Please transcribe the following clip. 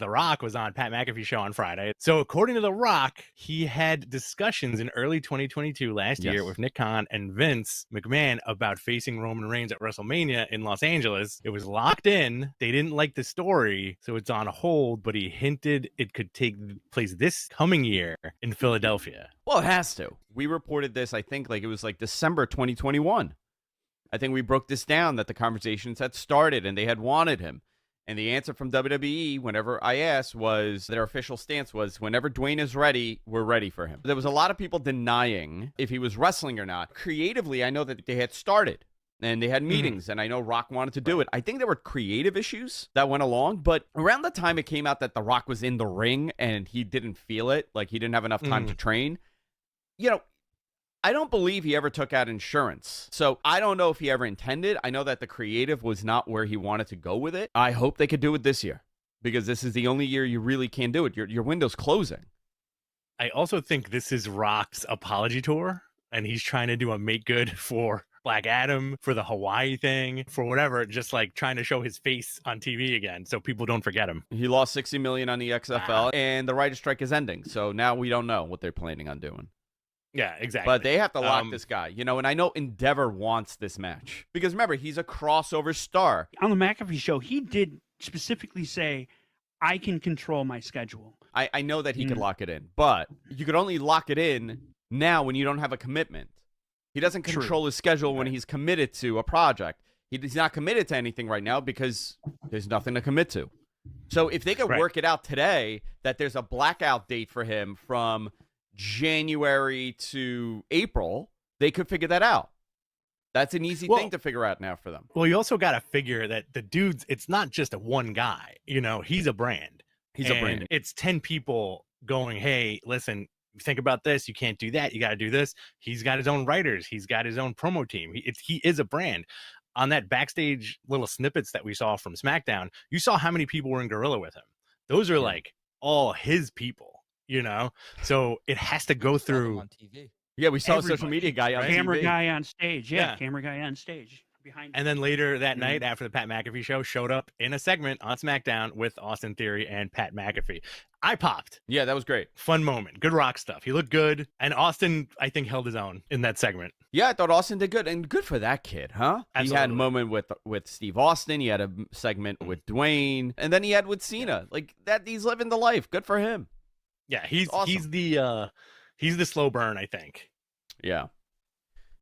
The Rock was on Pat McAfee's show on Friday. So according to The Rock, he had discussions in early 2022 last year with Nick Khan and Vince McMahon about facing Roman Reigns at WrestleMania in Los Angeles. It was locked in. They didn't like the story, so it's on hold, but he hinted it could take place this coming year in Philadelphia. Well, it has to. We reported this, I think, it was December 2021. I think we broke this down that the conversations had started and they had wanted him. And the answer from WWE, whenever I asked, was their official stance was, whenever Dwayne is ready, we're ready for him. There was a lot of people denying if he was wrestling or not. Creatively, I know that they had started and they had meetings, and I know Rock wanted to do it. I think there were creative issues that went along, but around the time it came out that The Rock was in the ring and he didn't feel it, he didn't have enough time to train, I don't believe he ever took out insurance. So I don't know if he ever intended. I know that the creative was not where he wanted to go with it. I hope they could do it this year, because this is the only year you really can do it. Your window's closing. I also think this is Rock's apology tour, and he's trying to do a make good for Black Adam, for the Hawaii thing, for whatever, just trying to show his face on TV again so people don't forget him. He lost $60 million on the XFL, and the writer's strike is ending. So now we don't know what they're planning on doing. Yeah, exactly. But they have to lock this guy, and I know Endeavor wants this match. Because remember, he's a crossover star. On the McAfee show, he did specifically say, I can control my schedule. I know that he could lock it in, but you could only lock it in now when you don't have a commitment. He doesn't control his schedule when he's committed to a project. He's not committed to anything right now because there's nothing to commit to. So if they could work it out today that there's a blackout date for him from January to April, they could figure that out. That's an easy thing to figure out now for them. Well, you also got to figure that the dude's, it's not just a one guy, he's a brand. He's a brand. It's 10 people going, hey, listen, think about this. You can't do that. You got to do this. He's got his own writers. He's got his own promo team. He is a brand. On that backstage little snippets that we saw from SmackDown, you saw how many people were in Gorilla with him. Those are all his people. So it has to go through on TV. Yeah, we saw a social media guy on camera TV. guy on stage. Yeah, camera guy on stage behind. And then later that night, after the Pat McAfee show, showed up in a segment on SmackDown with Austin Theory and Pat McAfee. I popped. Yeah, that was great. Fun moment. Good Rock stuff. He looked good. And Austin, I think, held his own in that segment. Yeah, I thought Austin did good. And good for that kid, huh? Absolutely. He had a moment with Steve Austin. He had a segment with Dwayne. And then he had with Cena. He's living the life. Good for him. Yeah, he's awesome. he's the slow burn, I think. Yeah.